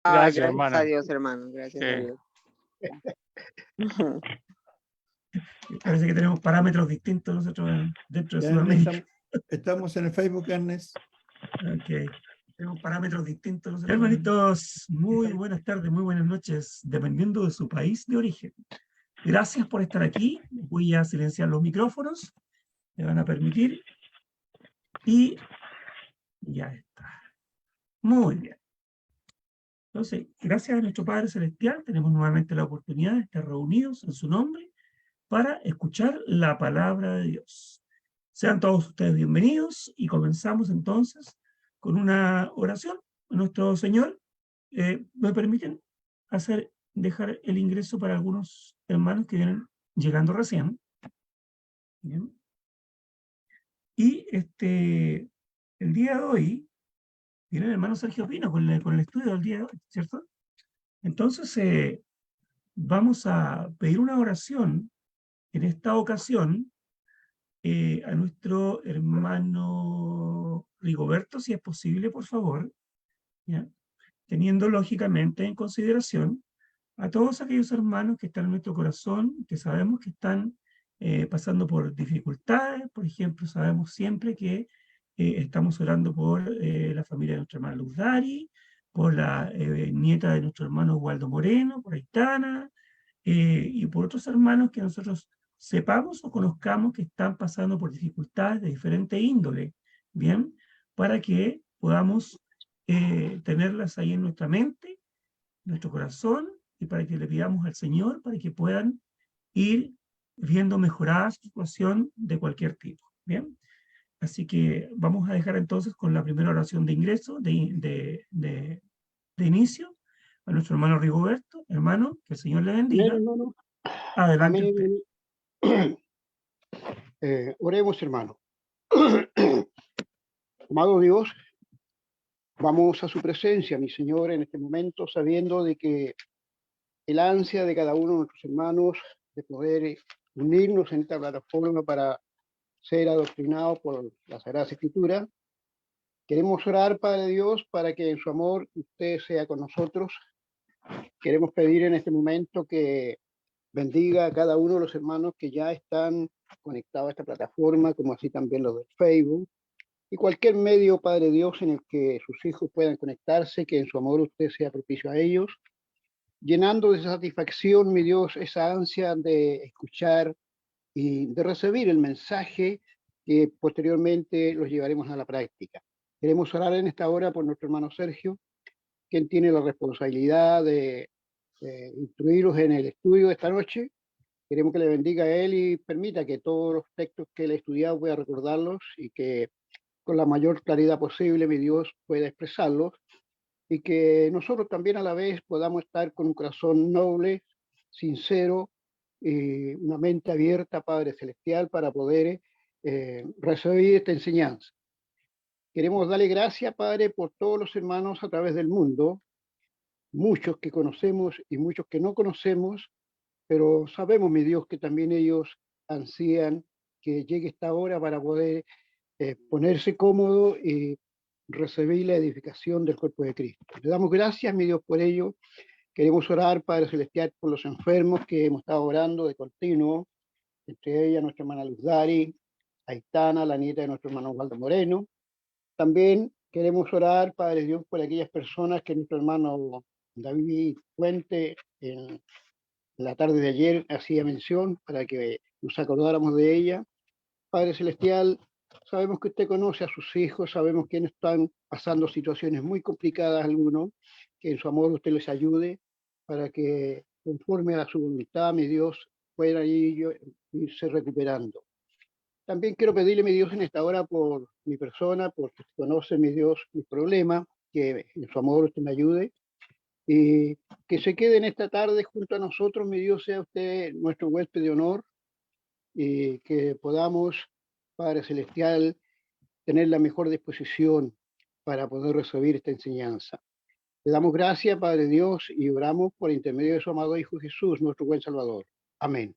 Gracias, Gracias a hermana. Dios, hermano. Gracias a Sí. Dios. Parece que tenemos parámetros distintos nosotros dentro de Ya, Sudamérica. estamos en el Facebook, Ernest. Ok. Tenemos parámetros distintos nosotros. Hermanitos, muy buenas tardes, muy buenas noches, dependiendo de su país de origen. Gracias por estar aquí. Voy a silenciar los micrófonos. Me van a permitir. Y ya está. Muy bien. Entonces, gracias a nuestro Padre Celestial, tenemos nuevamente la oportunidad de estar reunidos en su nombre para escuchar la palabra de Dios. Sean todos ustedes bienvenidos y comenzamos entonces con una oración. Nuestro Señor, ¿me permiten dejar el ingreso para algunos hermanos que vienen llegando recién? Bien. Y el día de hoy viene el hermano Sergio Pino con el estudio del día de hoy, ¿cierto? Entonces, vamos a pedir una oración en esta ocasión a nuestro hermano Rigoberto, si es posible, por favor, ¿ya? Teniendo lógicamente en consideración a todos aquellos hermanos que están en nuestro corazón, que sabemos que están pasando por dificultades. Por ejemplo, sabemos siempre que estamos orando por la familia de nuestra hermana Luz Dari, por la nieta de nuestro hermano Waldo Moreno, por Aitana, y por otros hermanos que nosotros sepamos o conozcamos que están pasando por dificultades de diferente índole, ¿bien? Para que podamos tenerlas ahí en nuestra mente, nuestro corazón, y para que le pidamos al Señor para que puedan ir viendo mejorada su situación de cualquier tipo, ¿bien? Así que vamos a dejar entonces con la primera oración de ingreso, de inicio, a nuestro hermano Rigoberto. Hermano, que el Señor le bendiga. Amén, hermano. Adelante usted. Oremos, hermano. Amado Dios, vamos a su presencia, mi Señor, en este momento, sabiendo de que el ansia de cada uno de nuestros hermanos de poder unirnos en esta plataforma para ser adoctrinados por la Sagrada Escritura. Queremos orar, Padre Dios, para que en su amor usted sea con nosotros. Queremos pedir en este momento que bendiga a cada uno de los hermanos que ya están conectados a esta plataforma, como así también los de Facebook, y cualquier medio, Padre Dios, en el que sus hijos puedan conectarse, que en su amor usted sea propicio a ellos, llenando de satisfacción, mi Dios, esa ansia de escuchar y de recibir el mensaje que posteriormente los llevaremos a la práctica. Queremos orar en esta hora por nuestro hermano Sergio, quien tiene la responsabilidad de instruirlos en el estudio de esta noche. Queremos que le bendiga a él y permita que todos los textos que él ha estudiado pueda recordarlos y que con la mayor claridad posible, mi Dios, pueda expresarlos, y que nosotros también a la vez podamos estar con un corazón noble, sincero, y una mente abierta, Padre Celestial, para poder recibir esta enseñanza. Queremos darle gracias, Padre, por todos los hermanos a través del mundo, muchos que conocemos y muchos que no conocemos, pero sabemos, mi Dios, que también ellos ansían que llegue esta hora para poder ponerse cómodo y recibir la edificación del cuerpo de Cristo. Le damos gracias, mi Dios, por ello. Queremos orar, Padre Celestial, por los enfermos que hemos estado orando de continuo, entre ellas nuestra hermana Luz Dari, Aitana, la nieta de nuestro hermano Waldo Moreno. También queremos orar, Padre Dios, por aquellas personas que nuestro hermano David Fuente en la tarde de ayer hacía mención, para que nos acordáramos de ella. Padre Celestial, sabemos que usted conoce a sus hijos, sabemos que están pasando situaciones muy complicadas algunos, que en su amor usted les ayude para que conforme a su voluntad, mi Dios, puedan irse recuperando. También quiero pedirle, mi Dios, en esta hora por mi persona, porque usted conoce, mi Dios, mis problemas, que en su amor usted me ayude, y que se quede en esta tarde junto a nosotros, mi Dios, sea usted nuestro huésped de honor, y que podamos, Padre Celestial, tener la mejor disposición para poder recibir esta enseñanza. Le damos gracias, Padre Dios, y oramos por intermedio de su amado Hijo Jesús, nuestro buen Salvador. Amén.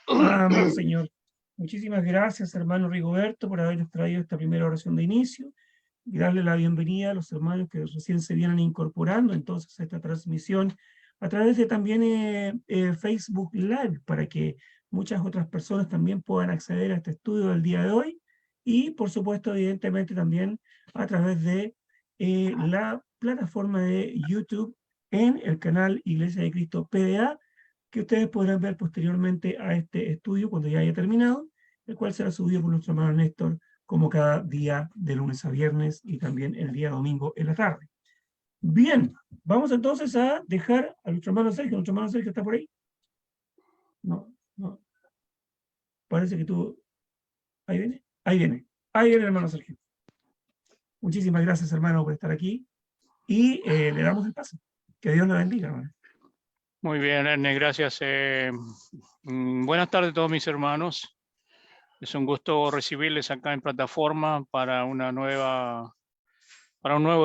Amén, Señor. Muchísimas gracias, hermano Rigoberto, por habernos traído esta primera oración de inicio. y darle la bienvenida a los hermanos que recién se vienen incorporando entonces a esta transmisión a través de también Facebook Live, para que muchas otras personas también puedan acceder a este estudio del día de hoy, y por supuesto, evidentemente también a través de la plataforma de YouTube en el canal Iglesia de Cristo PDA, que ustedes podrán ver posteriormente a este estudio cuando ya haya terminado, el cual será subido por nuestro hermano Néstor como cada día de lunes a viernes y también el día domingo en la tarde. Bien, vamos entonces a dejar a nuestro hermano Sergio. ¿Nuestro hermano Sergio está por ahí? No, no. Parece que tú... Ahí viene. Ahí viene. Ahí viene el hermano Sergio. Muchísimas gracias, hermano, por estar aquí. Y le damos el paso. Que Dios lo bendiga, hermano. Muy bien, Ernest, gracias. Buenas tardes a todos mis hermanos. Es un gusto recibirles acá en plataforma para un nuevo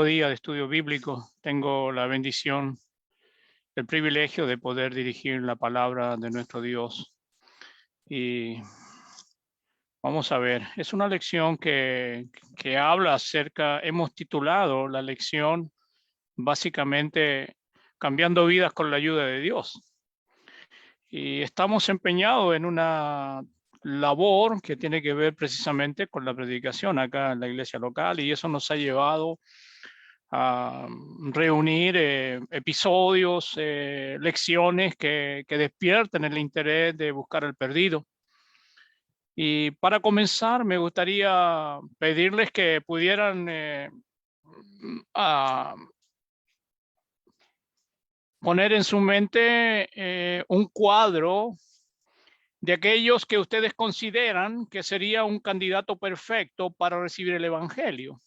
día de estudio bíblico. Tengo la bendición, el privilegio de poder dirigir la palabra de nuestro Dios. Y vamos a ver, es una lección que habla acerca, hemos titulado la lección básicamente Cambiando vidas con la ayuda de Dios. Y estamos empeñados en una labor que tiene que ver precisamente con la predicación acá en la iglesia local, y eso nos ha llevado a reunir episodios, lecciones que despierten el interés de buscar al perdido. Y para comenzar, me gustaría pedirles que pudieran poner en su mente un cuadro de aquellos que ustedes consideran que sería un candidato perfecto para recibir el evangelio.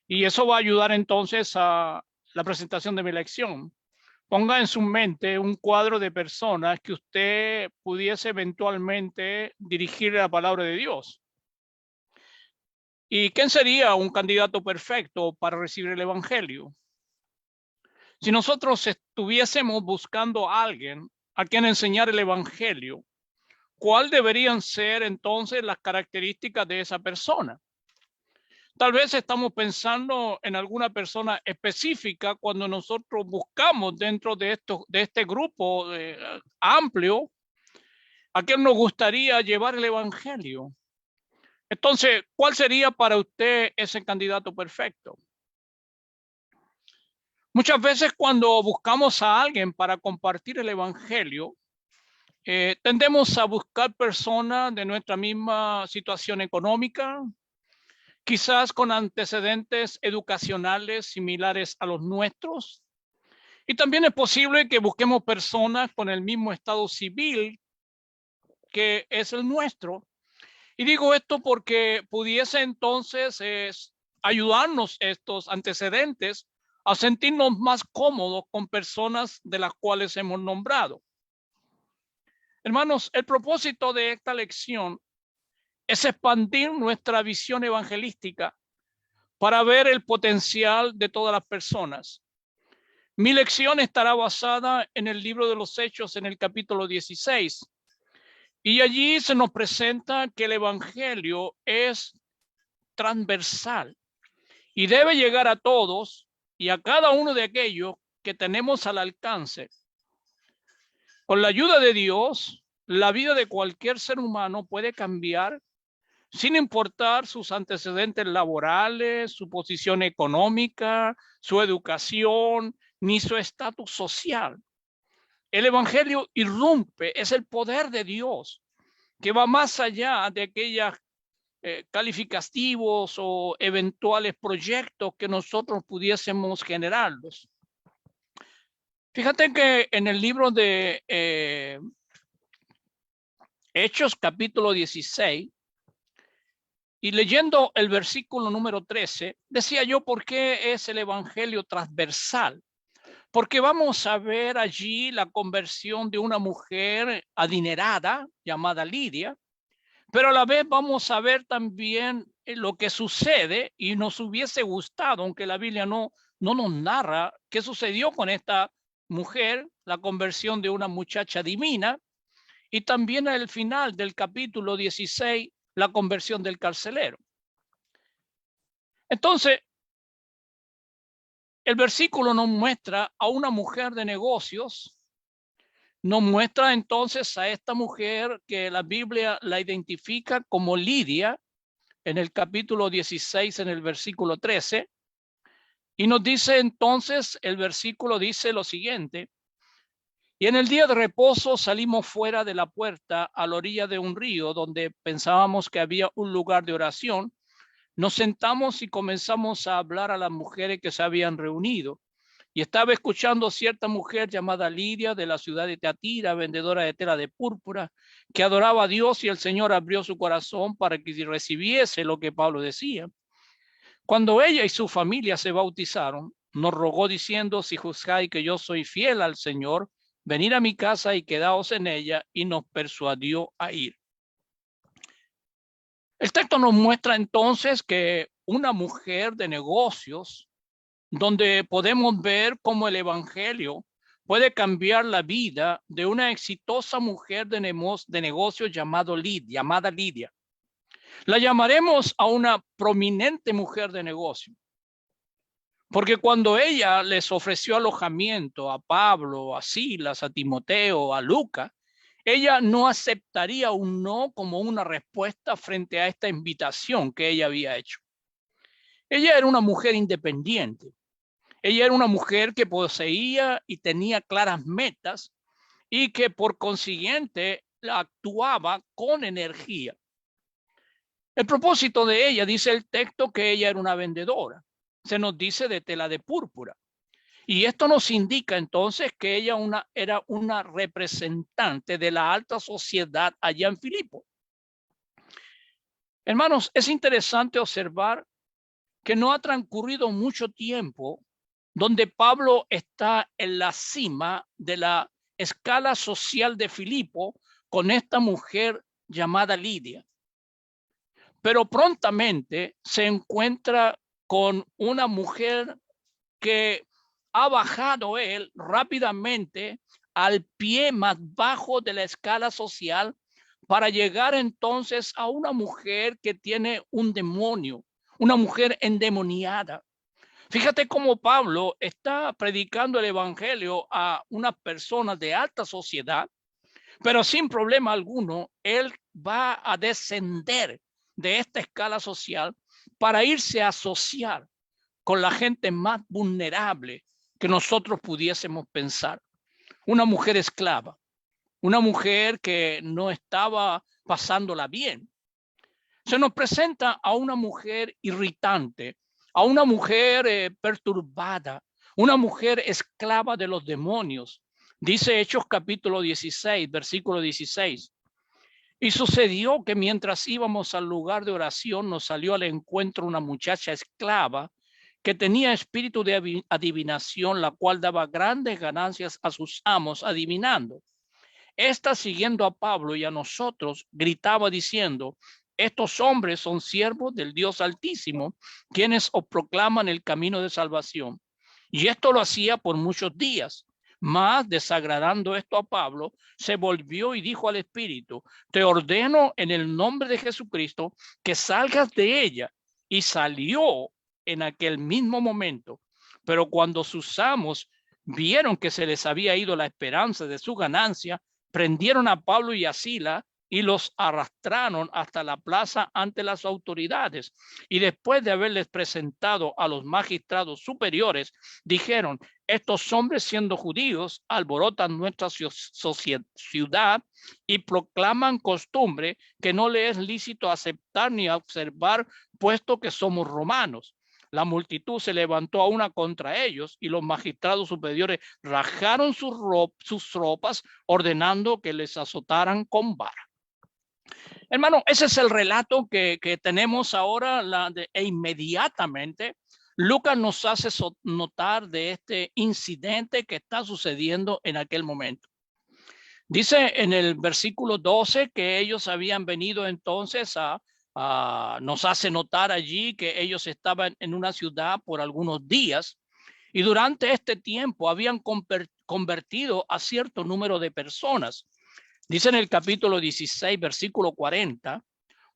Y eso va a ayudar entonces a la presentación de mi lección. Ponga en su mente un cuadro de personas que usted pudiese eventualmente dirigir la palabra de Dios. ¿Y quién sería un candidato perfecto para recibir el evangelio? Si nosotros estuviésemos buscando a alguien a quien enseñar el evangelio, ¿cuál deberían ser entonces las características de esa persona? Tal vez estamos pensando en alguna persona específica cuando nosotros buscamos dentro de este grupo amplio a quien nos gustaría llevar el evangelio. Entonces, ¿cuál sería para usted ese candidato perfecto? Muchas veces cuando buscamos a alguien para compartir el evangelio, tendemos a buscar personas de nuestra misma situación económica, quizás con antecedentes educacionales similares a los nuestros. Y también es posible que busquemos personas con el mismo estado civil que es el nuestro. Y digo esto porque pudiese entonces ayudarnos estos antecedentes a sentirnos más cómodos con personas de las cuales hemos nombrado. Hermanos, el propósito de esta lección es expandir nuestra visión evangelística para ver el potencial de todas las personas. Mi lección estará basada en el libro de los Hechos, en el capítulo 16. Y allí se nos presenta que el evangelio es transversal y debe llegar a todos y a cada uno de aquellos que tenemos al alcance. Con la ayuda de Dios, la vida de cualquier ser humano puede cambiar sin importar sus antecedentes laborales, su posición económica, su educación, ni su estatus social. El evangelio irrumpe, es el poder de Dios que va más allá de aquellos calificativos o eventuales proyectos que nosotros pudiésemos generarlos. Fíjate que en el libro de Hechos capítulo 16, y leyendo el versículo número 13, decía yo, ¿por qué es el evangelio transversal? Porque vamos a ver allí la conversión de una mujer adinerada llamada Lidia, pero a la vez vamos a ver también lo que sucede, y nos hubiese gustado, aunque la Biblia no nos narra qué sucedió con esta mujer, la conversión de una muchacha divina, y también al final del capítulo 16, la conversión del carcelero. Entonces, el versículo nos muestra a una mujer de negocios, nos muestra entonces a esta mujer que la Biblia la identifica como Lidia en el capítulo 16, en el versículo 13, y nos dice entonces, el versículo dice lo siguiente: y en el día de reposo salimos fuera de la puerta a la orilla de un río donde pensábamos que había un lugar de oración. Nos sentamos y comenzamos a hablar a las mujeres que se habían reunido. Y estaba escuchando cierta mujer llamada Lidia de la ciudad de Teatira, vendedora de tela de púrpura, que adoraba a Dios, y el Señor abrió su corazón para que recibiese lo que Pablo decía. Cuando ella y su familia se bautizaron, nos rogó diciendo: si juzgáis que yo soy fiel al Señor, venid a mi casa y quedaos en ella, y nos persuadió a ir. El texto nos muestra entonces que una mujer de negocios, donde podemos ver cómo el evangelio puede cambiar la vida de una exitosa mujer de negocios llamada Lidia. La llamaremos a una prominente mujer de negocio, porque cuando ella les ofreció alojamiento a Pablo, a Silas, a Timoteo, a Lucas, ella no aceptaría un no como una respuesta frente a esta invitación que ella había hecho. Ella era una mujer independiente. Ella era una mujer que poseía y tenía claras metas y que por consiguiente actuaba con energía. El propósito de ella, dice el texto, que ella era una vendedora. Se nos dice de tela de púrpura. Y esto nos indica entonces que ella era una representante de la alta sociedad allá en Filipo. Hermanos, es interesante observar que no ha transcurrido mucho tiempo donde Pablo está en la cima de la escala social de Filipo con esta mujer llamada Lidia. Pero prontamente se encuentra con una mujer que ha bajado él rápidamente al pie más bajo de la escala social para llegar entonces a una mujer que tiene un demonio, una mujer endemoniada. Fíjate cómo Pablo está predicando el evangelio a unas personas de alta sociedad, pero sin problema alguno, él va a descender de esta escala social para irse a asociar con la gente más vulnerable que nosotros pudiésemos pensar. Una mujer esclava, una mujer que no estaba pasándola bien. Se nos presenta a una mujer irritante, a una mujer perturbada, una mujer esclava de los demonios. Dice Hechos capítulo 16, versículo 16. Y sucedió que mientras íbamos al lugar de oración, nos salió al encuentro una muchacha esclava que tenía espíritu de adivinación, la cual daba grandes ganancias a sus amos adivinando. Esta, siguiendo a Pablo y a nosotros, gritaba diciendo: estos hombres son siervos del Dios Altísimo, quienes os proclaman el camino de salvación. Y esto lo hacía por muchos días. Mas, desagradando esto a Pablo, se volvió y dijo al espíritu: te ordeno en el nombre de Jesucristo que salgas de ella. Y salió en aquel mismo momento. Pero cuando sus amos vieron que se les había ido la esperanza de su ganancia, prendieron a Pablo y a Silas y los arrastraron hasta la plaza ante las autoridades. Y después de haberles presentado a los magistrados superiores, dijeron: estos hombres, siendo judíos, alborotan nuestra ciudad y proclaman costumbre que no le es lícito aceptar ni observar, puesto que somos romanos. La multitud se levantó a una contra ellos y los magistrados superiores rajaron sus ropas, ordenando que les azotaran con vara. Hermano, ese es el relato que tenemos ahora, e inmediatamente Lucas nos hace notar de este incidente que está sucediendo en aquel momento. Dice en el versículo 12 que ellos habían venido entonces nos hace notar allí que ellos estaban en una ciudad por algunos días y durante este tiempo habían convertido a cierto número de personas. Dice en el capítulo 16, versículo 40,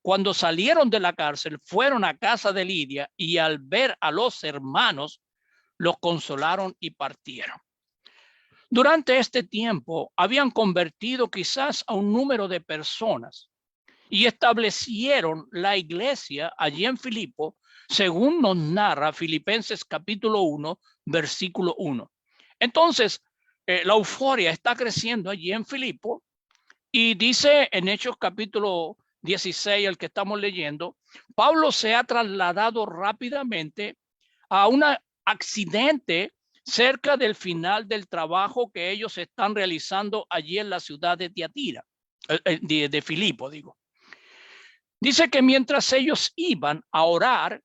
cuando salieron de la cárcel, fueron a casa de Lidia y al ver a los hermanos, los consolaron y partieron. Durante este tiempo habían convertido quizás a un número de personas y establecieron la iglesia allí en Filipo, según nos narra Filipenses capítulo 1, versículo 1. Entonces, la euforia está creciendo allí en Filipo y dice en Hechos capítulo 16, el que estamos leyendo, Pablo se ha trasladado rápidamente a un accidente cerca del final del trabajo que ellos están realizando allí en la ciudad de Tiatira, de Filipo, digo. Dice que mientras ellos iban a orar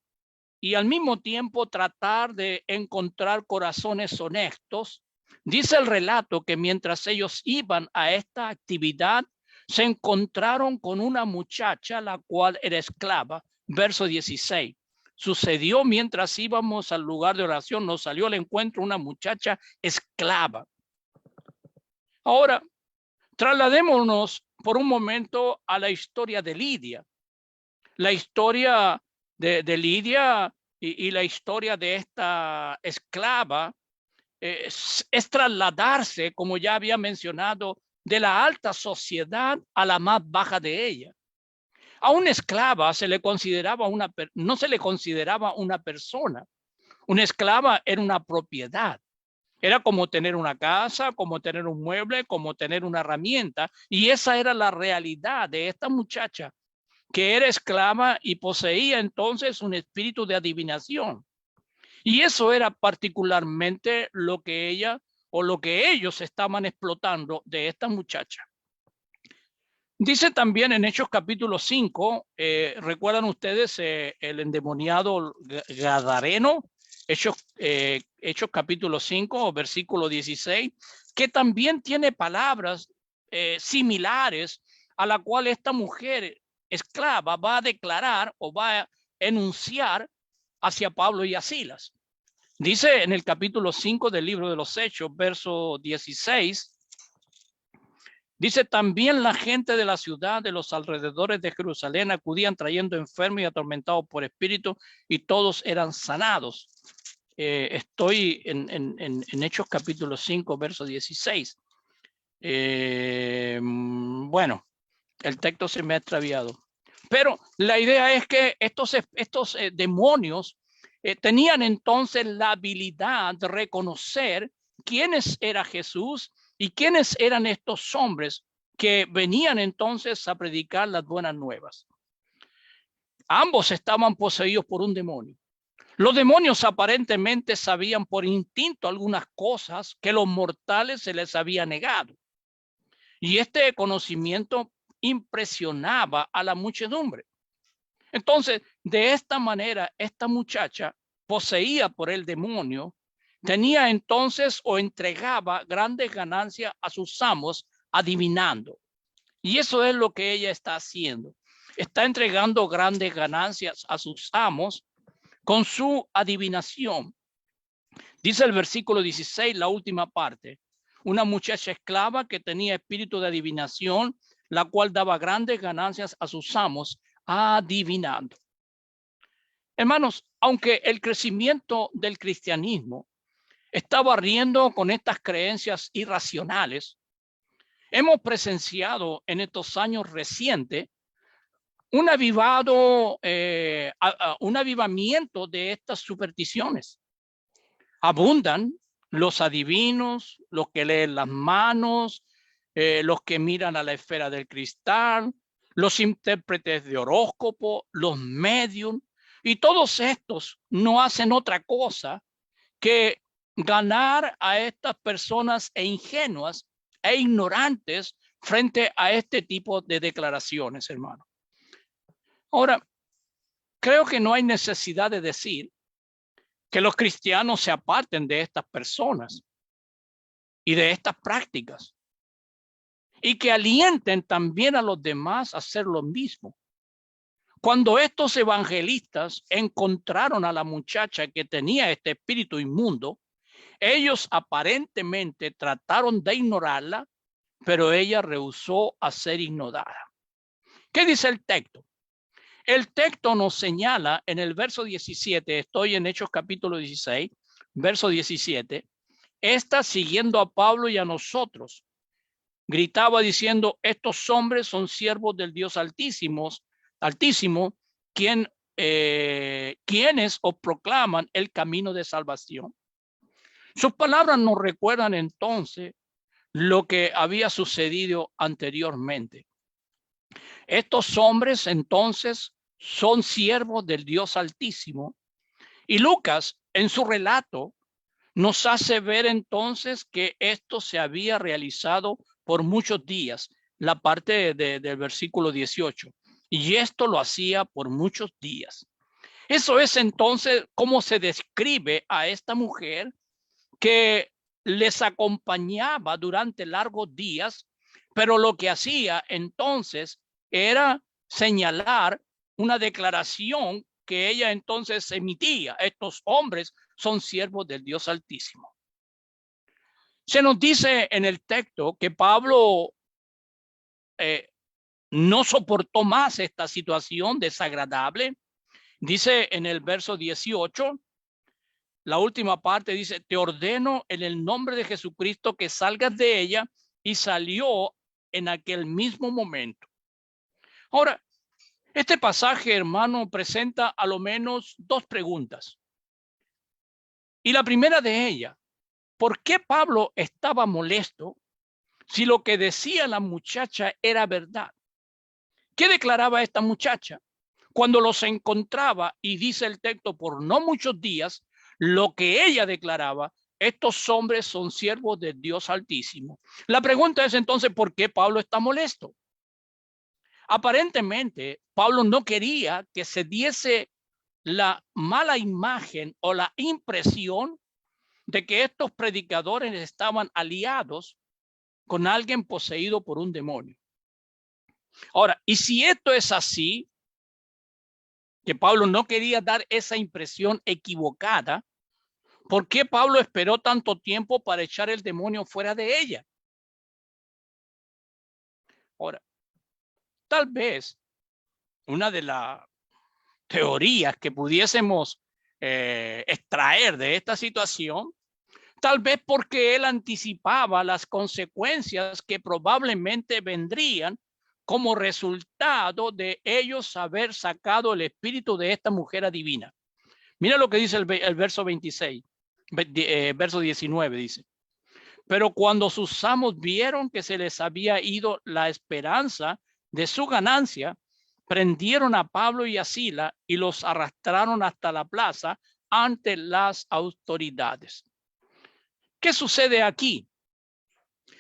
y al mismo tiempo tratar de encontrar corazones honestos, dice el relato que mientras ellos iban a esta actividad, se encontraron con una muchacha, la cual era esclava. Verso 16. Sucedió mientras íbamos al lugar de oración, nos salió al encuentro una muchacha esclava. Ahora, trasladémonos por un momento a la historia de Lidia. La historia de Lidia y la historia de esta esclava es trasladarse, como ya había mencionado, de la alta sociedad a la más baja de ella. A una esclava se le consideraba no se le consideraba una persona. Una esclava era una propiedad. Era como tener una casa, como tener un mueble, como tener una herramienta. Y esa era la realidad de esta muchacha, que era esclava y poseía entonces un espíritu de adivinación. Y eso era particularmente lo que ella o lo que ellos estaban explotando de esta muchacha. Dice también en Hechos capítulo 5, ¿recuerdan ustedes el endemoniado Gadareno? Hechos capítulo 5, versículo 16, que también tiene palabras similares a la cual esta mujer esclava va a declarar o va a enunciar hacia Pablo y a Silas. Dice en el capítulo 5 del libro de los Hechos, verso 16, dice: también la gente de la ciudad, de los alrededores de Jerusalén, acudían trayendo enfermos y atormentados por espíritu, y todos eran sanados. Estoy en Hechos capítulo 5, verso 16. Bueno, el texto se me ha extraviado. Pero la idea es que estos demonios tenían entonces la habilidad de reconocer quiénes era Jesús y quiénes eran estos hombres que venían entonces a predicar las buenas nuevas. Ambos estaban poseídos por un demonio. Los demonios aparentemente sabían por instinto algunas cosas que los mortales se les había negado. Y este conocimiento impresionaba a la muchedumbre. Entonces, de esta manera, esta muchacha, poseída por el demonio, tenía entonces o entregaba grandes ganancias a sus amos adivinando. Y eso es lo que ella está haciendo. Está entregando grandes ganancias a sus amos con su adivinación. Dice el versículo 16, la última parte: una muchacha esclava que tenía espíritu de adivinación, la cual daba grandes ganancias a sus amos adivinando. Hermanos, aunque el crecimiento del cristianismo está barriendo con estas creencias irracionales, hemos presenciado en estos años recientes un avivamiento de estas supersticiones. Abundan los adivinos, los que leen las manos, los que miran a la esfera del cristal, los intérpretes de horóscopo, los medium, y todos estos no hacen otra cosa que ganar a estas personas ingenuas e ignorantes frente a este tipo de declaraciones, hermano. Ahora, creo que no hay necesidad de decir que los cristianos se aparten de estas personas y de estas prácticas, y que alienten también a los demás a hacer lo mismo. Cuando estos evangelistas encontraron a la muchacha que tenía este espíritu inmundo, ellos aparentemente trataron de ignorarla, pero ella rehusó a ser ignorada. ¿Qué dice el texto? El texto nos señala en el verso 17, estoy en Hechos capítulo 16, verso 17, esta siguiendo a Pablo y a nosotros, gritaba diciendo, estos hombres son siervos del Dios Altísimo, quienes os proclaman el camino de salvación. Sus palabras nos recuerdan entonces lo que había sucedido anteriormente. Estos hombres entonces son siervos del Dios Altísimo, y Lucas en su relato nos hace ver entonces que esto se había realizado por muchos días, la parte del versículo 18, y esto lo hacía por muchos días. Eso es entonces cómo se describe a esta mujer que les acompañaba durante largos días, pero lo que hacía entonces era señalar una declaración que ella entonces emitía. Estos hombres son siervos del Dios Altísimo. Se nos dice en el texto que Pablo no soportó más esta situación desagradable. Dice en el verso 18, la última parte dice, te ordeno en el nombre de Jesucristo que salgas de ella, y salió en aquel mismo momento. Ahora, este pasaje, hermano, presenta a lo menos dos preguntas. Y la primera de ellas, ¿por qué Pablo estaba molesto si lo que decía la muchacha era verdad? ¿Qué declaraba esta muchacha? Cuando los encontraba, y dice el texto, por no muchos días, lo que ella declaraba, estos hombres son siervos de Dios Altísimo. La pregunta es entonces, ¿por qué Pablo está molesto? Aparentemente, Pablo no quería que se diese la mala imagen o la impresión de que estos predicadores estaban aliados con alguien poseído por un demonio. Ahora, y si esto es así, que Pablo no quería dar esa impresión equivocada, ¿por qué Pablo esperó tanto tiempo para echar el demonio fuera de ella? Ahora, tal vez una de las teorías que pudiésemos extraer de esta situación, tal vez porque él anticipaba las consecuencias que probablemente vendrían como resultado de ellos haber sacado el espíritu de esta mujer adivina. Mira lo que dice el verso 26, verso 19 dice. Pero cuando sus amos vieron que se les había ido la esperanza de su ganancia, prendieron a Pablo y a Sila y los arrastraron hasta la plaza ante las autoridades. ¿Qué sucede aquí?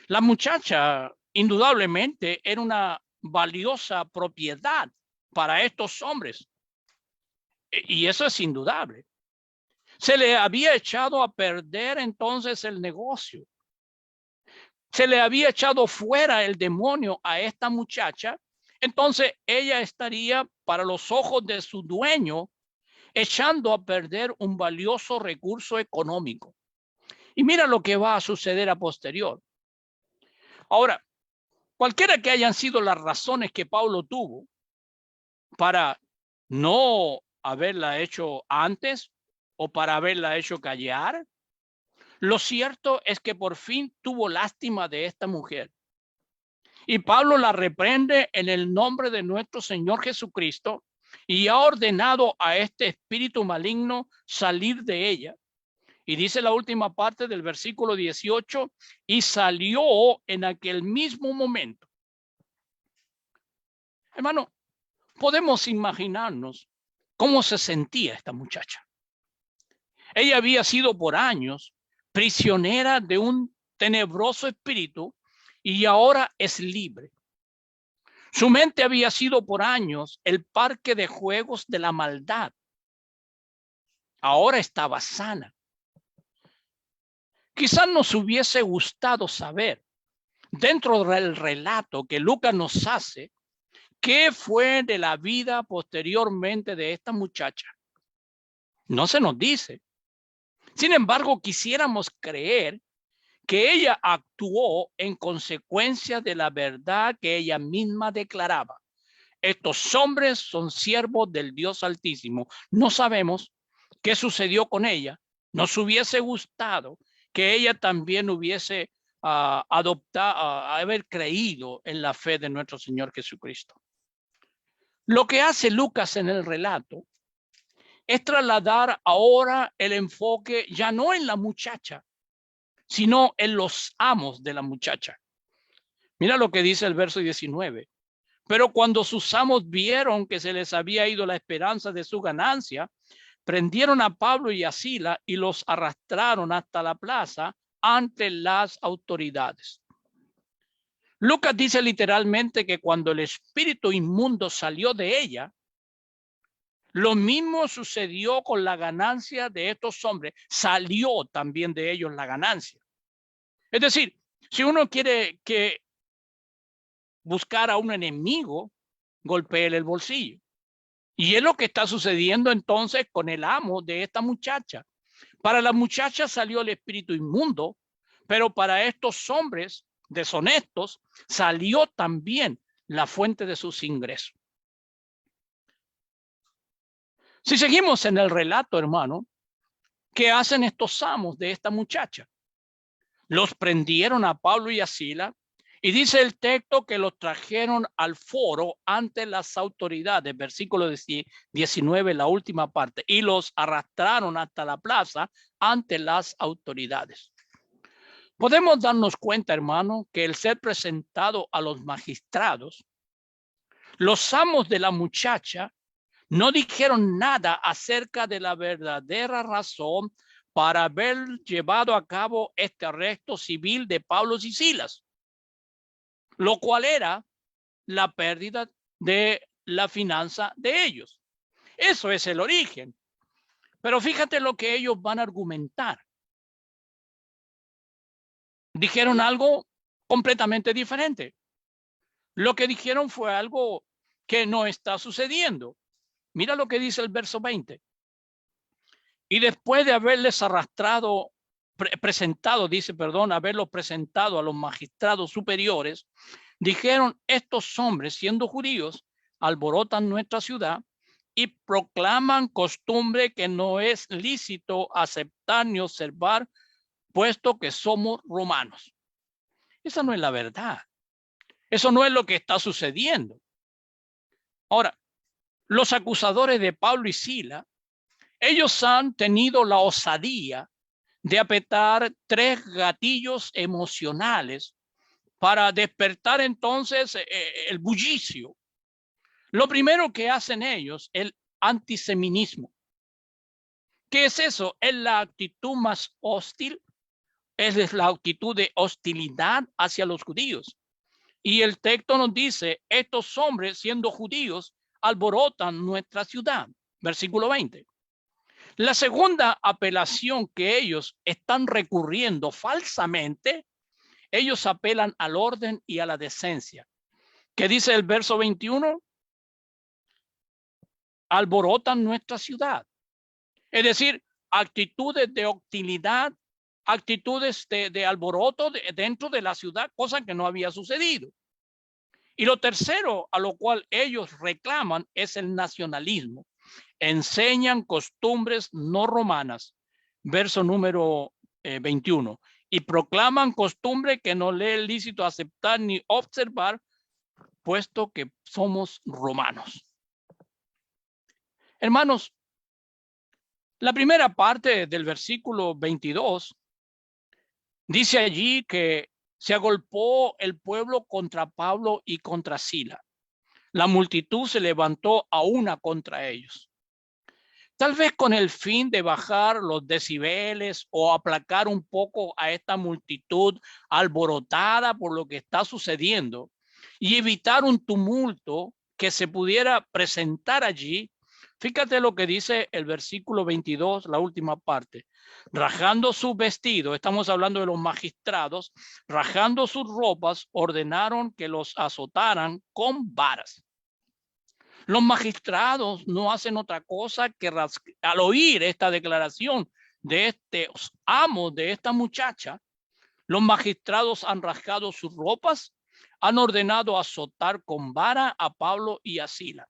La muchacha indudablemente era una valiosa propiedad para estos hombres. Y eso es indudable. Se le había echado a perder entonces el negocio. Se le había echado fuera el demonio a esta muchacha. Entonces ella estaría para los ojos de su dueño echando a perder un valioso recurso económico. Y mira lo que va a suceder a posterior. Ahora, cualquiera que hayan sido las razones que Pablo tuvo para no haberla hecho antes o para haberla hecho callar, lo cierto es que por fin tuvo lástima de esta mujer. Y Pablo la reprende en el nombre de nuestro Señor Jesucristo y ha ordenado a este espíritu maligno salir de ella. Y dice la última parte del versículo 18, y salió en aquel mismo momento. Hermano, podemos imaginarnos cómo se sentía esta muchacha. Ella había sido por años prisionera de un tenebroso espíritu y ahora es libre. Su mente había sido por años el parque de juegos de la maldad. Ahora estaba sana. Quizás nos hubiese gustado saber, dentro del relato que Lucas nos hace, qué fue de la vida posteriormente de esta muchacha. No se nos dice. Sin embargo, quisiéramos creer que ella actuó en consecuencia de la verdad que ella misma declaraba. estos hombres son siervos del Dios Altísimo. No sabemos qué sucedió con ella. Nos hubiese gustado que ella también hubiese adoptado, haber creído en la fe de nuestro Señor Jesucristo. Lo que hace Lucas en el relato es trasladar ahora el enfoque ya no en la muchacha, sino en los amos de la muchacha. Mira lo que dice el verso 19. Pero cuando sus amos vieron que se les había ido la esperanza de su ganancia, prendieron a Pablo y a Silas y los arrastraron hasta la plaza ante las autoridades. Lucas dice literalmente que cuando el espíritu inmundo salió de ella, lo mismo sucedió con la ganancia de estos hombres. Salió también de ellos la ganancia. Es decir, si uno quiere buscar a un enemigo, golpéele el bolsillo. Y es lo que está sucediendo entonces con el amo de esta muchacha. Para la muchacha salió el espíritu inmundo, pero para estos hombres deshonestos salió también la fuente de sus ingresos. Si seguimos en el relato, hermano, ¿qué hacen estos amos de esta muchacha? Los prendieron a Pablo y a Silas, y dice el texto que los trajeron al foro ante las autoridades, versículo 19, la última parte, y los arrastraron hasta la plaza ante las autoridades. Podemos darnos cuenta, hermano, que el ser presentado a los magistrados, los amos de la muchacha no dijeron nada acerca de la verdadera razón para haber llevado a cabo este arresto civil de Pablo y Silas, lo cual era la pérdida de la finanza de ellos. Eso es el origen. Pero fíjate lo que ellos van a argumentar. Dijeron algo completamente diferente. Lo que dijeron fue algo que no está sucediendo. Mira lo que dice el verso 20. Y después de haberles arrastrado, haberlos presentado a los magistrados superiores, dijeron: estos hombres, siendo judíos, alborotan nuestra ciudad y proclaman costumbre que no es lícito aceptar ni observar, puesto que somos romanos. Esa no es la verdad. Eso no es lo que está sucediendo. Ahora, los acusadores de Pablo y Silas, ellos han tenido la osadía de apretar 3 gatillos emocionales para despertar entonces el bullicio. Lo primero que hacen ellos es el antisemitismo. ¿Qué es eso? Es la actitud más hostil, es la actitud de hostilidad hacia los judíos. Y el texto nos dice: estos hombres, siendo judíos, alborotan nuestra ciudad. Versículo 20. La segunda apelación que ellos están recurriendo falsamente, ellos apelan al orden y a la decencia. ¿Qué dice el verso 21? Alborotan nuestra ciudad. Es decir, actitudes de hostilidad, actitudes de alboroto dentro de la ciudad, cosa que no había sucedido. Y lo tercero a lo cual ellos reclaman es el nacionalismo. Enseñan costumbres no romanas. Verso número 21. Y proclaman costumbre que no le es lícito aceptar ni observar, puesto que somos romanos. Hermanos, la primera parte del versículo 22 dice allí que se agolpó el pueblo contra Pablo y contra Silas. La multitud se levantó a una contra ellos. Tal vez con el fin de bajar los decibeles o aplacar un poco a esta multitud alborotada por lo que está sucediendo y evitar un tumulto que se pudiera presentar allí. Fíjate lo que dice el versículo 22, la última parte. Rajando sus vestidos, estamos hablando de los magistrados, rajando sus ropas, ordenaron que los azotaran con varas. Los magistrados no hacen otra cosa que al oír esta declaración de estos amos de esta muchacha, los magistrados han rasgado sus ropas han ordenado azotar con vara a Pablo y a Sila.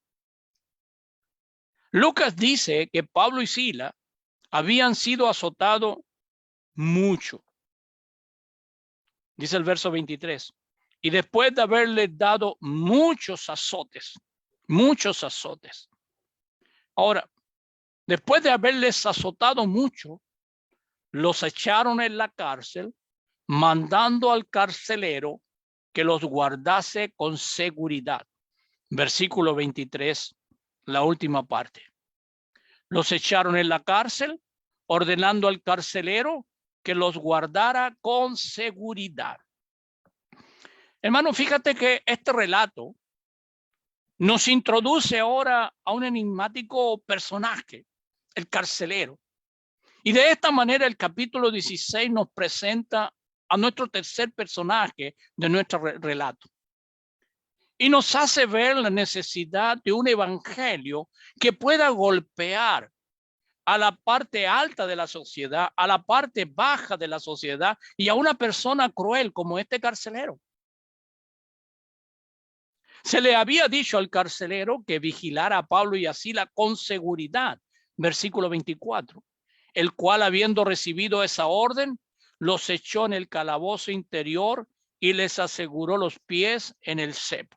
Lucas dice que Pablo y Sila habían sido azotados mucho. Dice el verso 23. Y después de haberles dado muchos azotes. Ahora, después de haberles azotado mucho, los echaron en la cárcel, mandando al carcelero que los guardase con seguridad. Versículo 23, la última parte. Los echaron en la cárcel, ordenando al carcelero que los guardara con seguridad. Hermano, fíjate que este relato nos introduce ahora a un enigmático personaje, el carcelero. Y de esta manera el capítulo 16 nos presenta a nuestro tercer personaje de nuestro relato. Y nos hace ver la necesidad de un evangelio que pueda golpear a la parte alta de la sociedad, a la parte baja de la sociedad y a una persona cruel como este carcelero. Se le había dicho al carcelero que vigilara a Pablo y a Sila con seguridad, versículo 24, el cual, habiendo recibido esa orden, los echó en el calabozo interior y les aseguró los pies en el cepo.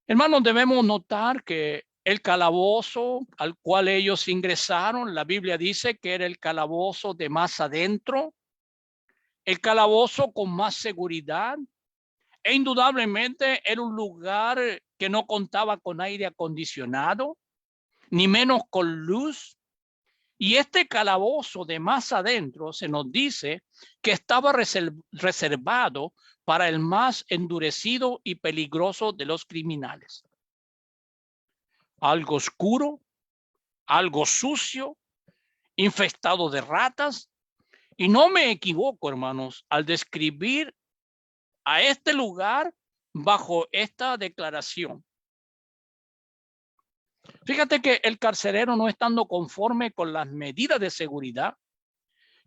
Hermanos, debemos notar que el calabozo al cual ellos ingresaron, la Biblia dice que era el calabozo de más adentro, el calabozo con más seguridad, e indudablemente era un lugar que no contaba con aire acondicionado, ni menos con luz. Y este calabozo de más adentro se nos dice que estaba reservado para el más endurecido y peligroso de los criminales. Algo oscuro, algo sucio, infestado de ratas. Y no me equivoco, hermanos, al describir a este lugar bajo esta declaración. Fíjate que el carcelero, no estando conforme con las medidas de seguridad,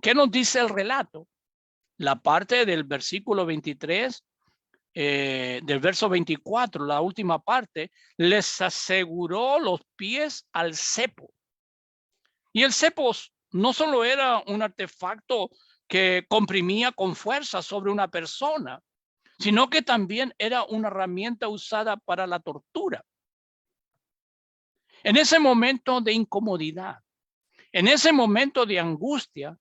¿qué nos dice el relato? La parte del versículo 23, del verso 24, la última parte, les aseguró los pies al cepo. Y el cepo no solo era un artefacto que comprimía con fuerza sobre una persona, sino que también era una herramienta usada para la tortura. En ese momento de incomodidad, en ese momento de angustia,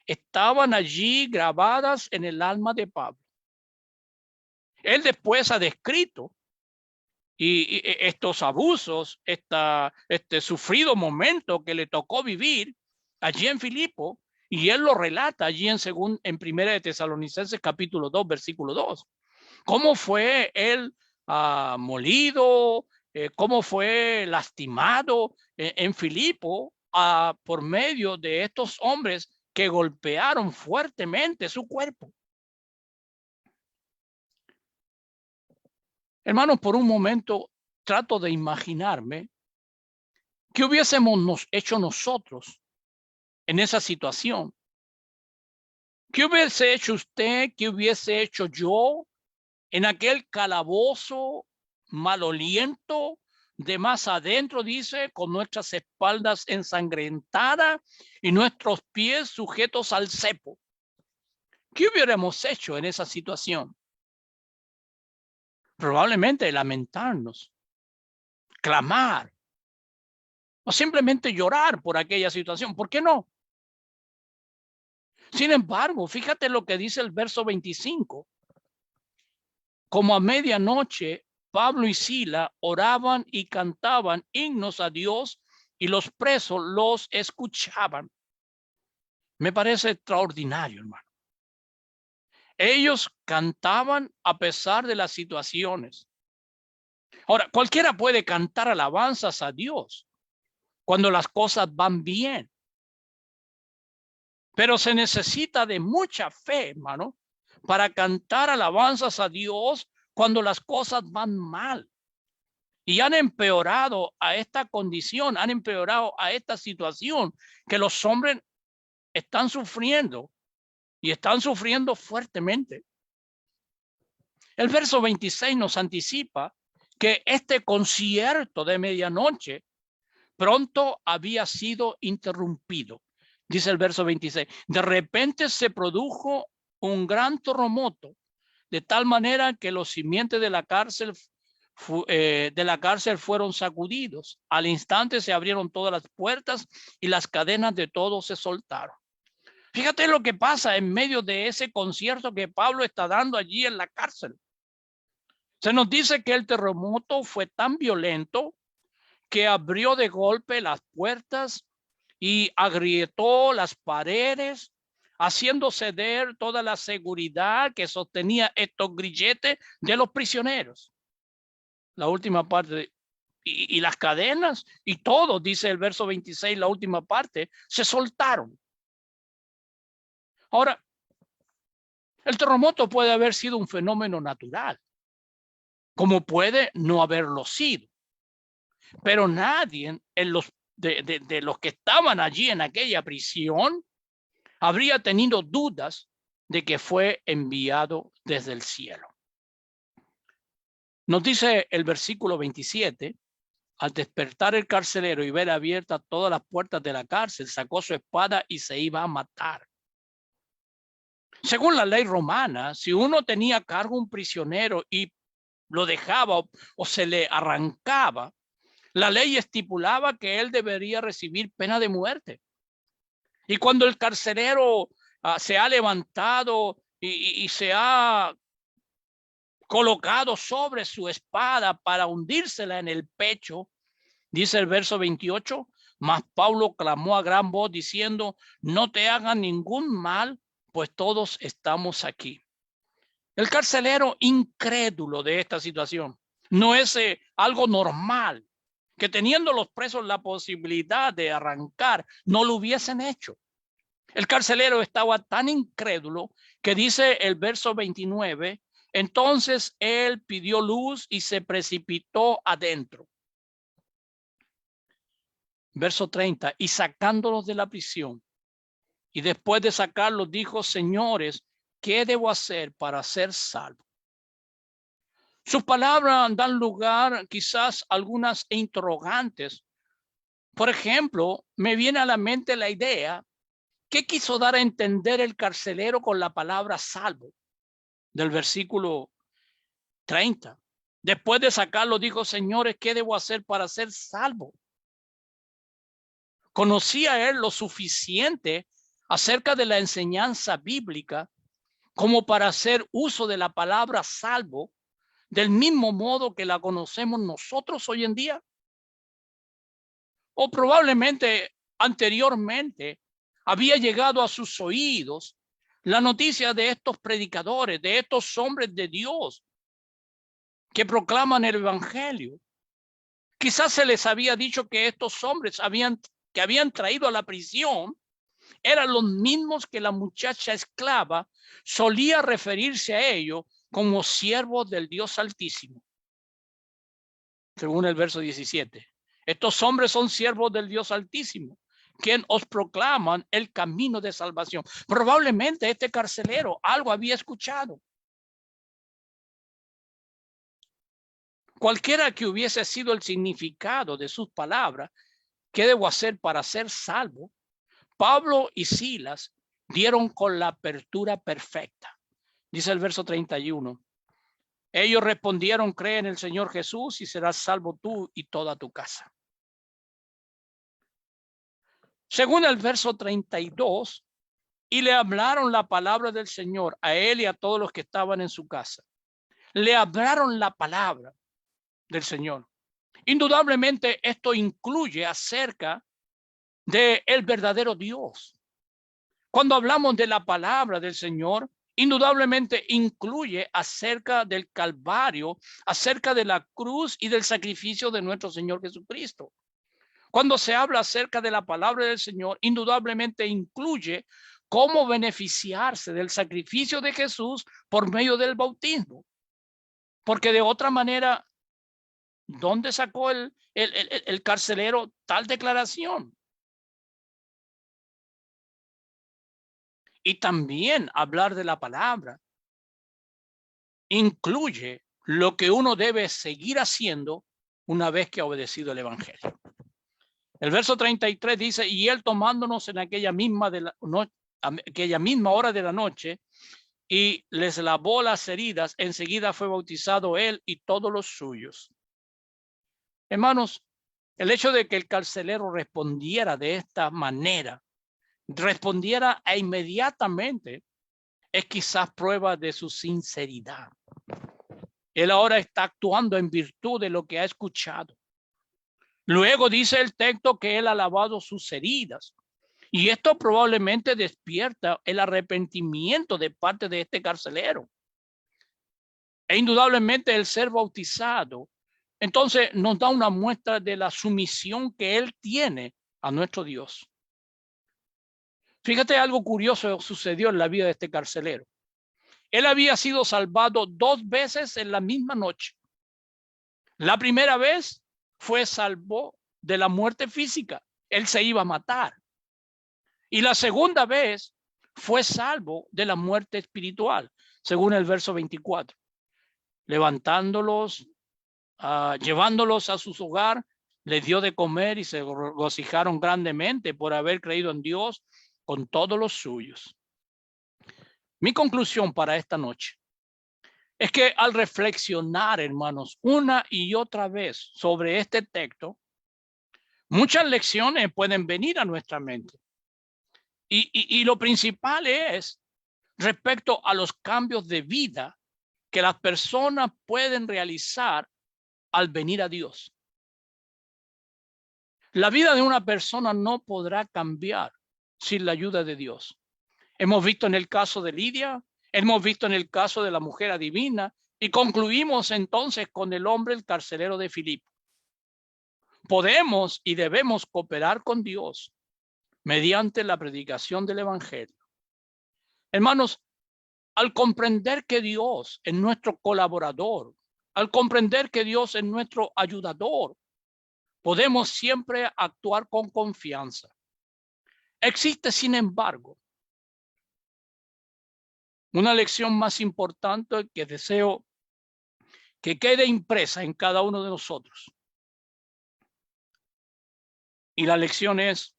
estaban allí grabadas en el alma de Pablo. Él después ha descrito y estos abusos, este sufrido momento que le tocó vivir allí en Filipo, y él lo relata allí en Primera de Tesalonicenses capítulo 2, versículo 2. ¿Cómo fue él molido? ¿Cómo fue lastimado en Filipo por medio de estos hombres que golpearon fuertemente su cuerpo? Hermanos, por un momento trato de imaginarme qué hubiésemos hecho nosotros en esa situación. ¿Qué hubiese hecho usted? ¿Qué hubiese hecho yo en aquel calabozo maloliento de más adentro, dice, con nuestras espaldas ensangrentadas y nuestros pies sujetos al cepo? ¿Qué hubiéramos hecho en esa situación? Probablemente lamentarnos, clamar o simplemente llorar por aquella situación. ¿Por qué no? Sin embargo, fíjate lo que dice el verso 25. Como a medianoche, Pablo y Sila oraban y cantaban himnos a Dios y los presos los escuchaban. Me parece extraordinario, hermano. Ellos cantaban a pesar de las situaciones. Ahora, cualquiera puede cantar alabanzas a Dios cuando las cosas van bien. Pero se necesita de mucha fe, hermano, para cantar alabanzas a Dios cuando las cosas van mal. Y han empeorado a esta condición, han empeorado a esta situación que los hombres están sufriendo y están sufriendo fuertemente. El verso 26 nos anticipa que este concierto de medianoche pronto había sido interrumpido. Dice el verso 26, de repente se produjo un gran terremoto, de tal manera que los cimientos de la cárcel fueron sacudidos. Al instante se abrieron todas las puertas y las cadenas de todos se soltaron. Fíjate lo que pasa en medio de ese concierto que Pablo está dando allí en la cárcel. Se nos dice que el terremoto fue tan violento que abrió de golpe las puertas y agrietó las paredes, haciendo ceder toda la seguridad que sostenía estos grilletes de los prisioneros. La última parte, y las cadenas y todo, dice el verso 26, la última parte, se soltaron. Ahora, el terremoto puede haber sido un fenómeno natural, como puede no haberlo sido. Pero nadie de los que estaban allí en aquella prisión habría tenido dudas de que fue enviado desde el cielo. Nos dice el versículo 27, al despertar el carcelero y ver abiertas todas las puertas de la cárcel, sacó su espada y se iba a matar. Según la ley romana, si uno tenía a cargo un prisionero y lo dejaba o se le arrancaba, la ley estipulaba que él debería recibir pena de muerte. Y cuando el carcelero se ha levantado y se ha colocado sobre su espada para hundírsela en el pecho, dice el verso 28, mas Pablo clamó a gran voz diciendo, no te hagan ningún mal, pues todos estamos aquí. El carcelero, incrédulo de esta situación, no es algo normal, que teniendo los presos la posibilidad de arrancar, no lo hubiesen hecho. El carcelero estaba tan incrédulo que dice el verso 29, entonces él pidió luz y se precipitó adentro. Verso 30, y sacándolos de la prisión, y después de sacarlos dijo, señores, ¿qué debo hacer para ser salvo? Sus palabras dan lugar quizás a algunas interrogantes. Por ejemplo, me viene a la mente la idea, ¿qué quiso dar a entender el carcelero con la palabra salvo? Del versículo 30. Después de sacarlo dijo, señores, ¿qué debo hacer para ser salvo? ¿Conocía él lo suficiente acerca de la enseñanza bíblica como para hacer uso de la palabra salvo del mismo modo que la conocemos nosotros hoy en día? O probablemente anteriormente había llegado a sus oídos la noticia de estos predicadores, de estos hombres de Dios que proclaman el evangelio. Quizás se les había dicho que estos hombres que habían traído a la prisión eran los mismos que la muchacha esclava solía referirse a ellos como siervos del Dios Altísimo. Según el verso 17, estos hombres son siervos del Dios Altísimo, quien os proclaman el camino de salvación. Probablemente este carcelero algo había escuchado. Cualquiera que hubiese sido el significado de sus palabras, ¿qué debo hacer para ser salvo? Pablo y Silas dieron con la apertura perfecta. Dice el verso 31. Ellos respondieron, cree en el Señor Jesús y serás salvo tú y toda tu casa. Según el verso 32, y le hablaron la palabra del Señor a él y a todos los que estaban en su casa. Le hablaron la palabra del Señor. Indudablemente esto incluye acerca de el verdadero Dios. Cuando hablamos de la palabra del Señor, indudablemente incluye acerca del Calvario, acerca de la cruz y del sacrificio de nuestro Señor Jesucristo. Cuando se habla acerca de la palabra del Señor, indudablemente incluye cómo beneficiarse del sacrificio de Jesús por medio del bautismo. Porque de otra manera, ¿dónde sacó el carcelero tal declaración? Y también hablar de la palabra incluye lo que uno debe seguir haciendo una vez que ha obedecido el evangelio. El verso 33 dice, y él tomándonos en aquella misma hora de la noche, y les lavó las heridas, enseguida fue bautizado él y todos los suyos. Hermanos, el hecho de que el carcelero respondiera de esta manera, respondiera inmediatamente, es quizás prueba de su sinceridad. Él ahora está actuando en virtud de lo que ha escuchado. Luego dice el texto que él ha lavado sus heridas. Y esto probablemente despierta el arrepentimiento de parte de este carcelero. E indudablemente el ser bautizado, entonces nos da una muestra de la sumisión que él tiene a nuestro Dios. Fíjate, algo curioso sucedió en la vida de este carcelero. Él había sido salvado 2 veces en la misma noche. La primera vez fue salvo de la muerte física. Él se iba a matar. Y la segunda vez fue salvo de la muerte espiritual, según el verso 24. Levantándolos, llevándolos a su hogar, les dio de comer y se regocijaron grandemente por haber creído en Dios con todos los suyos. Mi conclusión para esta noche es que al reflexionar, hermanos, una y otra vez sobre este texto, muchas lecciones pueden venir a nuestra mente. Y lo principal es respecto a los cambios de vida que las personas pueden realizar al venir a Dios. La vida de una persona no podrá cambiar sin la ayuda de Dios. Hemos visto en el caso de Lidia, hemos visto en el caso de la mujer adivina y concluimos entonces con el hombre, el carcelero de Filipo. Podemos y debemos cooperar con Dios mediante la predicación del evangelio. Hermanos, al comprender que Dios es nuestro colaborador, al comprender que Dios es nuestro ayudador, podemos siempre actuar con confianza. Existe, sin embargo, una lección más importante que deseo que quede impresa en cada uno de nosotros. Y la lección es: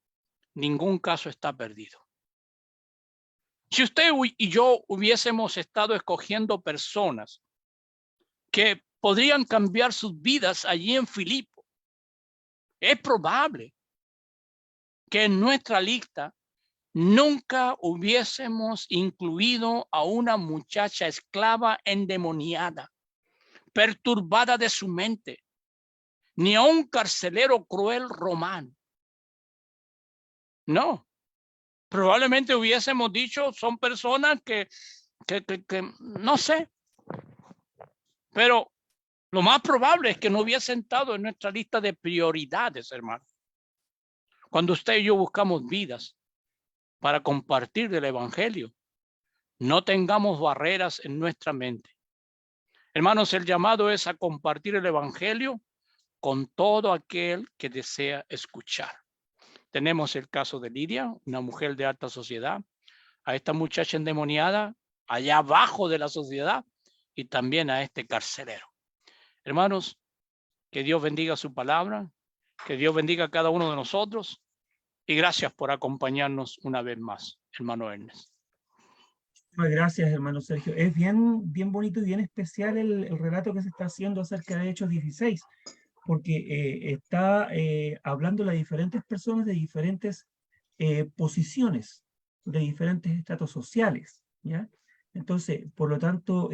ningún caso está perdido. Si usted y yo hubiésemos estado escogiendo personas que podrían cambiar sus vidas allí en Filipo, es probable que en nuestra lista nunca hubiésemos incluido a una muchacha esclava endemoniada, perturbada de su mente, ni a un carcelero cruel romano. No, probablemente hubiésemos dicho, son personas que no sé, pero lo más probable es que no hubiesen estado en nuestra lista de prioridades, hermano. Cuando usted y yo buscamos vidas para compartir del evangelio, no tengamos barreras en nuestra mente. Hermanos, el llamado es a compartir el evangelio con todo aquel que desea escuchar. Tenemos el caso de Lidia, una mujer de alta sociedad, a esta muchacha endemoniada allá abajo de la sociedad y también a este carcelero. Hermanos, que Dios bendiga su palabra, que Dios bendiga a cada uno de nosotros y gracias por acompañarnos una vez más, hermano Ernest. Muchas gracias, hermano Sergio. Es bien bonito y bien especial el relato que se está haciendo acerca de Hechos 16, porque está hablando de diferentes personas de diferentes posiciones, de diferentes estratos sociales, ¿ya? Entonces, por lo tanto,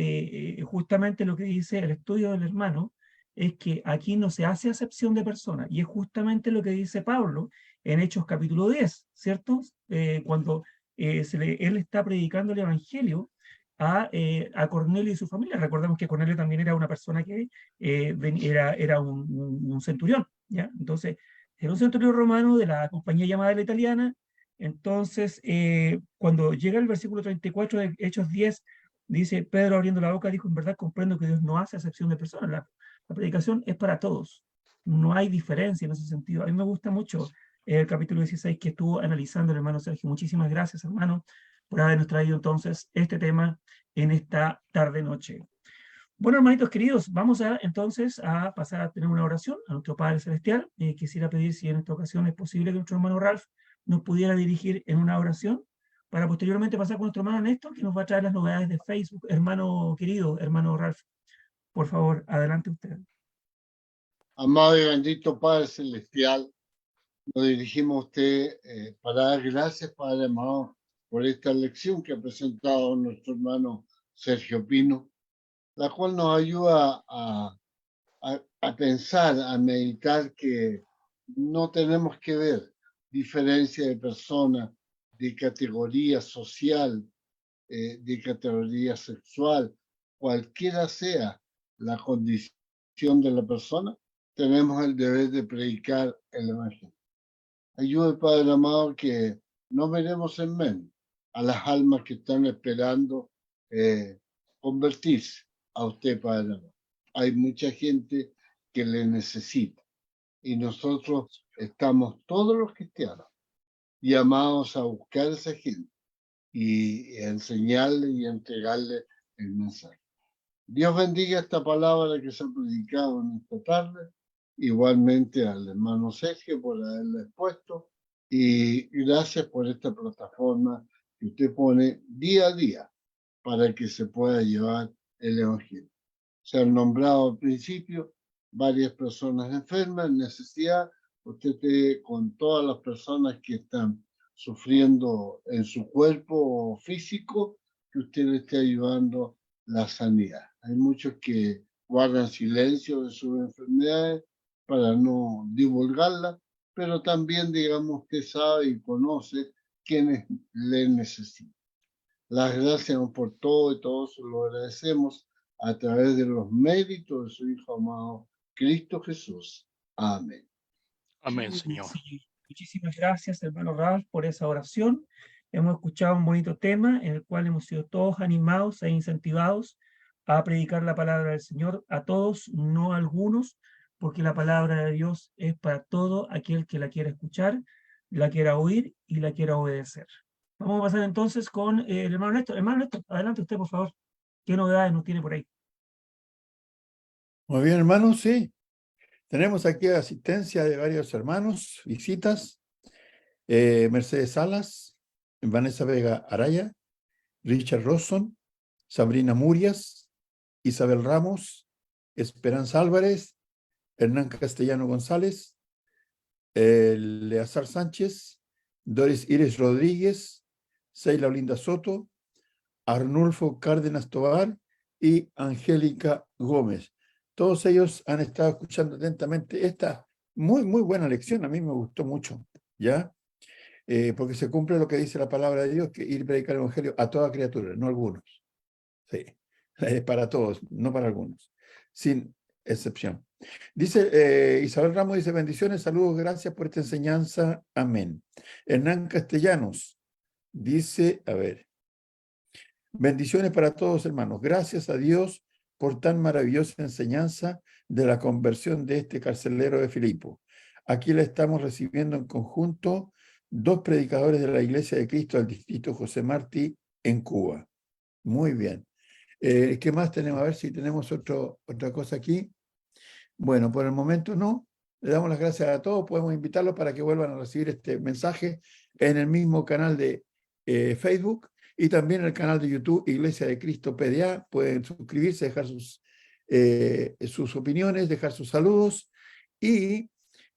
justamente lo que dice el estudio del hermano es que aquí no se hace acepción de personas, y es justamente lo que dice Pablo en Hechos capítulo 10, ¿cierto? Cuando él está predicando el evangelio a Cornelio y su familia. Recordemos que Cornelio también era una persona que era un centurión, ¿ya? Entonces, era un centurión romano de la compañía llamada la italiana. Entonces, cuando llega el versículo 34 de Hechos 10, dice, Pedro abriendo la boca dijo, en verdad comprendo que Dios no hace acepción de personas. La predicación es para todos. No hay diferencia en ese sentido. A mí me gusta mucho el capítulo 16 que estuvo analizando el hermano Sergio. Muchísimas gracias, hermano, por habernos traído entonces este tema en esta tarde-noche. Bueno, hermanitos queridos, vamos entonces a pasar a tener una oración a nuestro Padre Celestial. Quisiera pedir si en esta ocasión es posible que nuestro hermano Ralph nos pudiera dirigir en una oración para posteriormente pasar con nuestro hermano Néstor, que nos va a traer las novedades de Facebook. Hermano querido, hermano Ralph, por favor, adelante usted. Amado y bendito Padre Celestial, nos dirigimos a usted para dar gracias, Padre amado, por esta lección que ha presentado nuestro hermano Sergio Pino, la cual nos ayuda a pensar, a meditar que no tenemos que ver diferencia de personas, de categoría social, de categoría sexual, cualquiera sea la condición de la persona, tenemos el deber de predicar el Evangelio. Ayude, Padre amado, que no veremos en menos a las almas que están esperando convertirse a usted, Padre amado. Hay mucha gente que le necesita y nosotros estamos todos los cristianos llamados a buscar a esa gente y enseñarle y entregarle el mensaje. Dios bendiga esta palabra que se ha predicado en esta tarde, igualmente al hermano Sergio por haberla expuesto, y gracias por esta plataforma que usted pone día a día para que se pueda llevar el Evangelio. Se han nombrado al principio varias personas enfermas, en necesidad. Usted esté con todas las personas que están sufriendo en su cuerpo físico, que usted le esté ayudando la sanidad. Hay muchos que guardan silencio de sus enfermedades para no divulgarlas, pero también, digamos, usted sabe y conoce quienes le necesitan. Las gracias por todo y todos lo agradecemos a través de los méritos de su Hijo amado, Cristo Jesús. Amén. Amén, Señor. Sí, muchísimas gracias, hermano Ralph, por esa oración. Hemos escuchado un bonito tema en el cual hemos sido todos animados e incentivados a predicar la palabra del Señor a todos, no a algunos, porque la palabra de Dios es para todo aquel que la quiera escuchar, la quiera oír y la quiera obedecer. Vamos a pasar entonces con el hermano Néstor. Hermano Néstor, adelante usted, por favor. ¿Qué novedades nos tiene por ahí? Muy bien, hermanos, sí. Tenemos aquí asistencia de varios hermanos, visitas. Mercedes Salas, Vanessa Vega Araya, Richard Rosson, Sabrina Murias, Isabel Ramos, Esperanza Álvarez, Hernán Castellano González, Leazar Sánchez, Doris Iris Rodríguez, Seila Olinda Soto, Arnulfo Cárdenas Tobar y Angélica Gómez. Todos ellos han estado escuchando atentamente esta muy buena lección. A mí me gustó mucho, ¿ya? Porque se cumple lo que dice la palabra de Dios, que ir a predicar el Evangelio a toda criatura, no a algunos. Sí, para todos, no para algunos, sin excepción. Dice Isabel Ramos, dice: bendiciones, saludos, gracias por esta enseñanza, amén. Hernán Castellanos dice, a ver, bendiciones para todos, hermanos, gracias a Dios por tan maravillosa enseñanza de la conversión de este carcelero de Filipo. Aquí la estamos recibiendo en conjunto 2 predicadores de la Iglesia de Cristo del distrito José Martí en Cuba. Muy bien. ¿Qué más tenemos? A ver si tenemos otra cosa aquí. Bueno, por el momento no. Le damos las gracias a todos. Podemos invitarlos para que vuelvan a recibir este mensaje en el mismo canal de Facebook y también en el canal de YouTube Iglesia de Cristo PDA. Pueden suscribirse, dejar sus opiniones, dejar sus saludos y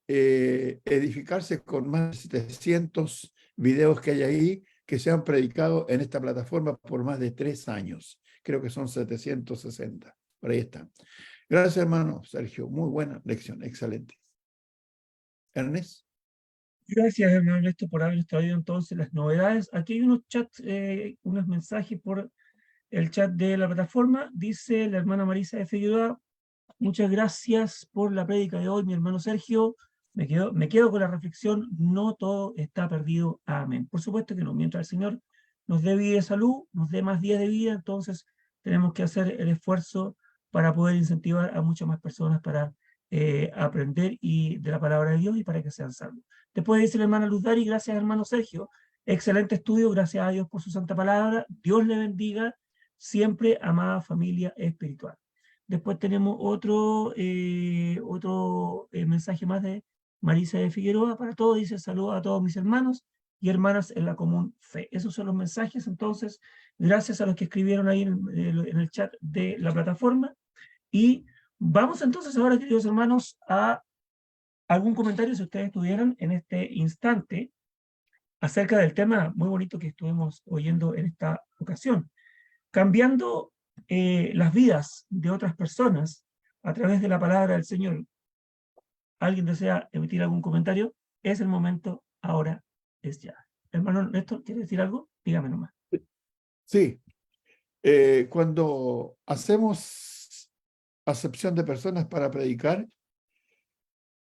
edificarse con más de 700 videos que hay ahí que se han predicado en esta plataforma por más de 3 años. Creo que son 760. Por ahí están. Gracias, hermano Sergio. Muy buena lección. Excelente. Ernest. Gracias, hermano Néstor, por haber traído entonces las novedades. Aquí hay unos chats, unos mensajes por el chat de la plataforma. Dice la hermana Marisa de Figueroa: muchas gracias por la prédica de hoy, mi hermano Sergio. Me quedo con la reflexión: no todo está perdido. Amén. Por supuesto que no. Mientras el Señor nos dé vida y salud, nos dé más días de vida, entonces tenemos que hacer el esfuerzo para poder incentivar a muchas más personas para aprender de la palabra de Dios y para que sean salvos. Después dice la hermana Luz Dari: gracias, hermano Sergio. Excelente estudio, gracias a Dios por su santa palabra. Dios le bendiga siempre, amada familia espiritual. Después tenemos otro mensaje más de Marisa de Figueroa. Para todos, dice: saludos a todos mis hermanos y hermanas en la común fe. Esos son los mensajes. Entonces, gracias a los que escribieron ahí en el chat de la plataforma. Y vamos entonces ahora, queridos hermanos, a algún comentario, si ustedes tuvieran en este instante, acerca del tema muy bonito que estuvimos oyendo en esta ocasión. Cambiando las vidas de otras personas a través de la palabra del Señor. ¿Alguien desea emitir algún comentario? Es el momento, ahora es ya. Hermano Néstor, ¿quiere decir algo? Dígame nomás. Sí, cuando hacemos acepción de personas para predicar,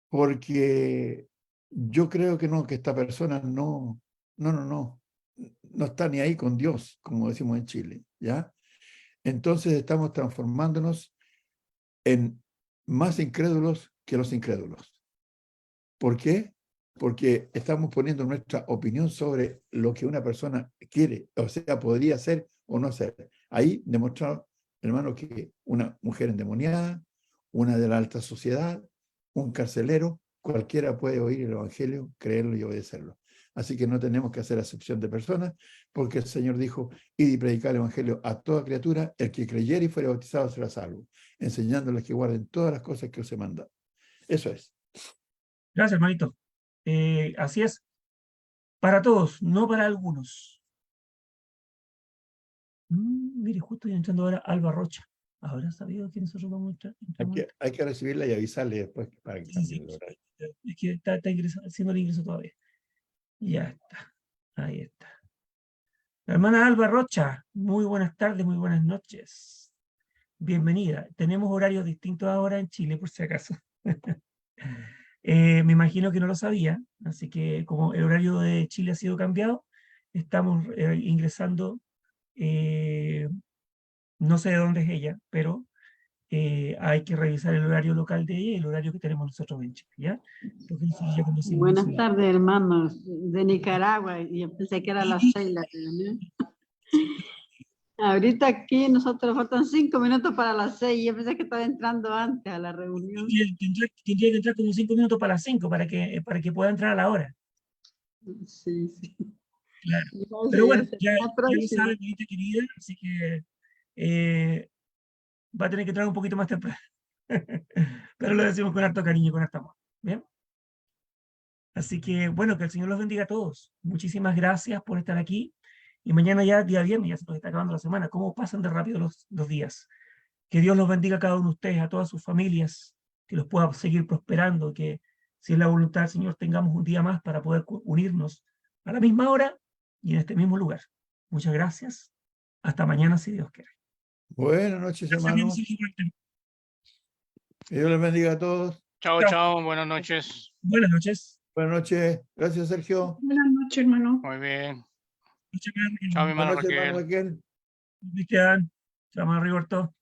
porque yo creo que no, que esta persona no está ni ahí con Dios, como decimos en Chile, ¿ya? Entonces estamos transformándonos en más incrédulos que los incrédulos. ¿Por qué? Porque estamos poniendo nuestra opinión sobre lo que una persona quiere, o sea, podría hacer o no hacer. Ahí demostrado, hermano, que una mujer endemoniada, una de la alta sociedad, un carcelero, cualquiera puede oír el evangelio, creerlo y obedecerlo. Así que no tenemos que hacer acepción de personas, porque el Señor dijo: id y predicar el evangelio a toda criatura, el que creyere y fuere bautizado será salvo, enseñándoles que guarden todas las cosas que os he mandado. Eso es. Gracias, hermanito. Así es. Para todos, no para algunos. Mire, justo estoy entrando ahora Alba Rocha. ¿Habrá sabido que nosotros vamos a entrar? Hay que recibirla y avisarle después para que Sí, cambie sí, el horario. es que está haciendo el ingreso todavía. Ya está. Ahí está. La hermana Alba Rocha, muy buenas tardes, muy buenas noches. Bienvenida. Tenemos horarios distintos ahora en Chile, por si acaso. Me imagino que no lo sabía, así que como el horario de Chile ha sido cambiado, estamos ingresando, no sé de dónde es ella, pero hay que revisar el horario local de ella y el horario que tenemos nosotros en Chile, ¿ya? Porque nosotros ya conocimos Buenas eso. tardes, hermanos, de Nicaragua, y yo pensé que era las 6 la reunión. Ahorita aquí nosotros faltan 5 minutos para las 6, y yo pensé que estaba entrando antes a la reunión. Tendría que entrar como 5 minutos para las 5 para que pueda entrar a la hora. Sí, sí. Claro. Gracias, Pero bueno, gracias. ya La lo próxima. sabe, bonita querida, así que va a tener que entrar un poquito más temprano. Pero lo decimos con harto cariño y con harto amor. ¿Bien? Así que, bueno, que el Señor los bendiga a todos. Muchísimas gracias por estar aquí. Y mañana ya, día viernes, ya se nos está acabando la semana. ¿Cómo pasan de rápido los días? Que Dios los bendiga a cada uno de ustedes, a todas sus familias, que los pueda seguir prosperando, que si es la voluntad del Señor tengamos un día más para poder unirnos a la misma hora y en este mismo lugar. Muchas gracias. Hasta mañana, si Dios quiere. Buenas noches, hermanos. Que Dios les bendiga a todos. Chao, Chao. chao, buenas noches. Buenas noches. Buenas noches. Gracias, Sergio. Buenas noches, hermano. Muy bien. Muchas gracias. Chao, mi hermana Buenas noches, hermano Raquel. Raquel. Cristian. Chao, hermano Rigoberto.